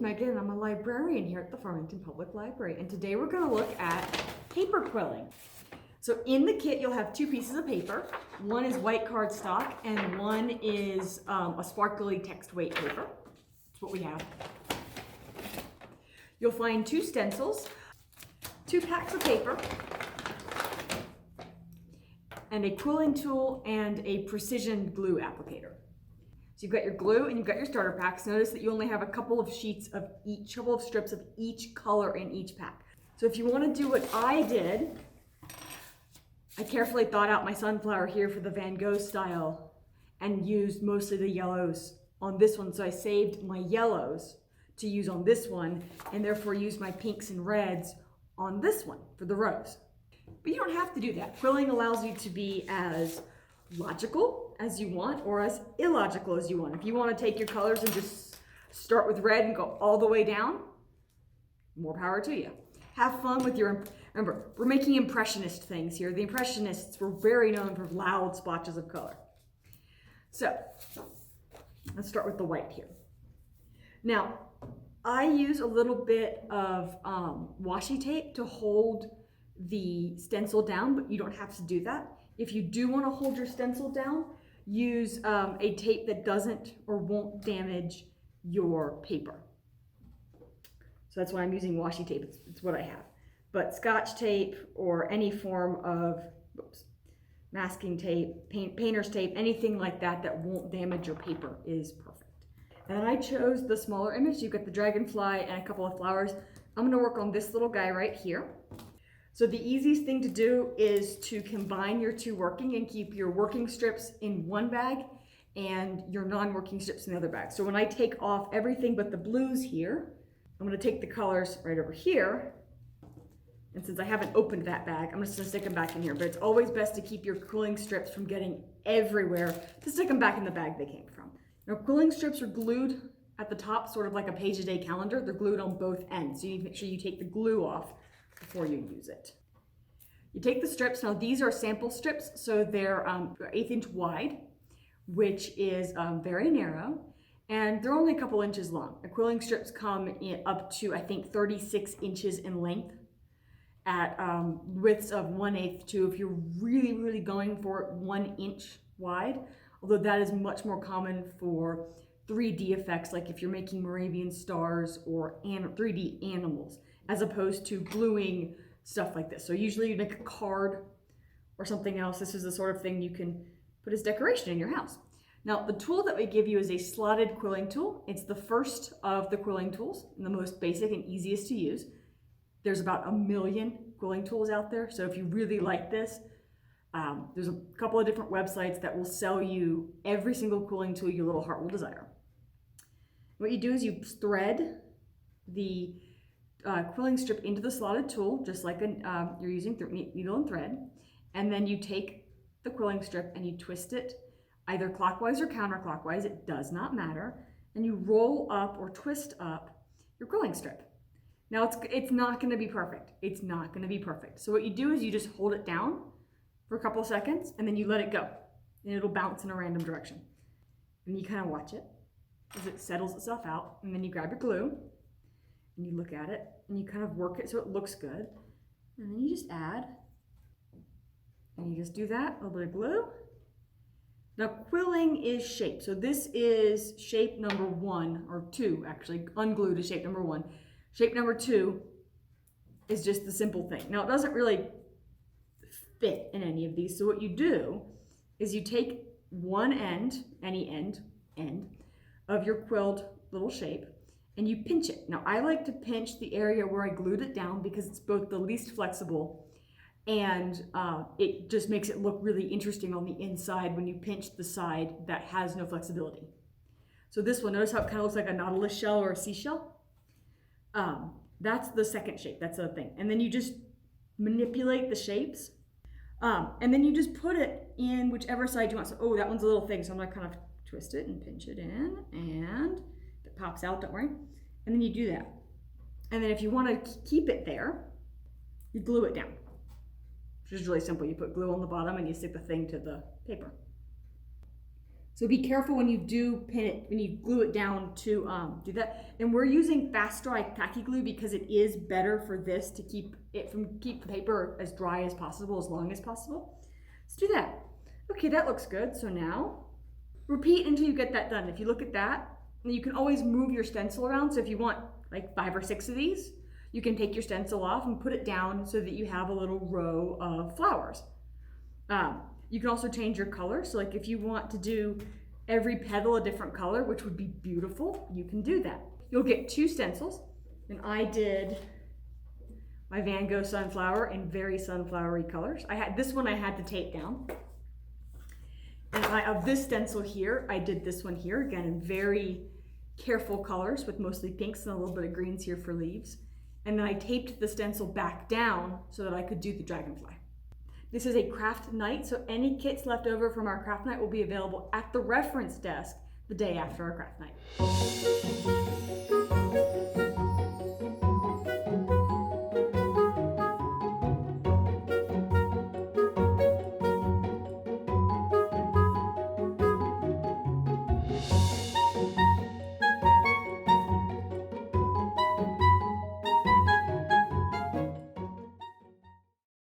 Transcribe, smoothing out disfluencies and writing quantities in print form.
Megan and I'm a librarian here at the Farmington Public Library, and today we're going to look at paper quilling. So in the kit you'll have two pieces of paper. One is white cardstock and one is a sparkly text weight paper. That's what we have. You'll find two stencils, two packs of paper, and a quilling tool and a precision glue applicator. So you've got your glue and you've got your starter packs. Notice that you only have a couple of sheets of each, couple of strips of each color in each pack. So if you want to do what I did, I carefully thought out my sunflower here for the Van Gogh style and used mostly the yellows on this one. So I saved my yellows to use on this one and therefore used my pinks and reds on this one for the rose. But you don't have to do that. Quilling allows you to be as logical as you want or as illogical as you want. If you want to take your colors and just start with red and go all the way down, more power to you. Have fun with your, remember, we're making impressionist things here. The impressionists were very known for loud splotches of color. So let's start with the white here. Now, I use a little bit of washi tape to hold the stencil down, but you don't have to do that. If you do want to hold your stencil down, use a tape that doesn't or won't damage your paper. So that's why I'm using washi tape. It's what I have. But Scotch tape or any form of masking tape, painter's tape, anything like that that won't damage your paper is perfect. And I chose the smaller image. You've got the dragonfly and a couple of flowers. I'm going to work on this little guy right here. So the easiest thing to do is to combine your two working and keep your working strips in one bag and your non-working strips in the other bag. So when I take off everything but the blues here, I'm going to take the colors right over here. And since I haven't opened that bag, I'm just going to stick them back in here. But it's always best to keep your quilling strips from getting everywhere, to stick them back in the bag they came from. Now, quilling strips are glued at the top, sort of like a page-a-day calendar. They're glued on both ends. So you need to make sure you take the glue off before you use it. You take the strips. Now these are sample strips, so they're 1/8 inch wide, which is very narrow, and they're only a couple inches long. The quilling strips come in up to, I think, 36 inches in length at widths of 1/8 to, if you're really going for it, 1 inch wide, although that is much more common for 3D effects, like if you're making Moravian stars or 3D animals, as opposed to gluing stuff like this. So usually you make a card or something else. This is the sort of thing you can put as decoration in your house. Now, the tool that we give you is a slotted quilling tool. It's the first of the quilling tools and the most basic and easiest to use. There's about 1 million quilling tools out there. So if you really like this, there's a couple of different websites that will sell you every single quilling tool your little heart will desire. What you do is you thread the quilling strip into the slotted tool, just like you're using needle and thread, and then you take the quilling strip and you twist it either clockwise or counterclockwise, it does not matter, and you roll up or twist up your quilling strip. Now it's not going to be perfect. It's not going to be perfect. So what you do is you just hold it down for a couple of seconds and then you let it go, and it'll bounce in a random direction. And you kind of watch it as it settles itself out, and then you grab your glue and you look at it and you kind of work it so it looks good, and then you just add, and you just do that, a little bit of glue. Now quilling is shape, so this is shape number 1, or 2 actually. Unglued is shape number 1. Shape number 2 is just the simple thing. Now it doesn't really fit in any of these, so what you do is you take one end, any end of your quilled little shape, and you pinch it. Now I like to pinch the area where I glued it down because it's both the least flexible and it just makes it look really interesting on the inside when you pinch the side that has no flexibility. So this one, notice how it kind of looks like a nautilus shell or a seashell? That's the second shape, that's the thing. And then you just manipulate the shapes, and then you just put it in whichever side you want. So, oh, that one's a little thing, so I'm gonna kind of twist it and pinch it in, and it pops out, don't worry. And then you do that. And then if you want to keep it there, you glue it down, which is really simple. You put glue on the bottom and you stick the thing to the paper. So be careful when you do pin it, when you glue it down to do that. And we're using fast dry tacky glue because it is better for this to keep the paper as dry as possible, as long as possible. Let's do that. Okay, that looks good. So now repeat until you get that done. If you look at that, and you can always move your stencil around. So if you want like 5 or 6 of these, you can take your stencil off and put it down so that you have a little row of flowers. You can also change your color. So like if you want to do every petal a different color, which would be beautiful, you can do that. You'll get 2 stencils, and I did my Van Gogh sunflower in very sunflowery colors. This one I had to tape down. And of this stencil here, I did this one here, again in very careful colors with mostly pinks and a little bit of greens here for leaves. And then I taped the stencil back down so that I could do the dragonfly. This is a craft night, so any kits left over from our craft night will be available at the reference desk the day after our craft night.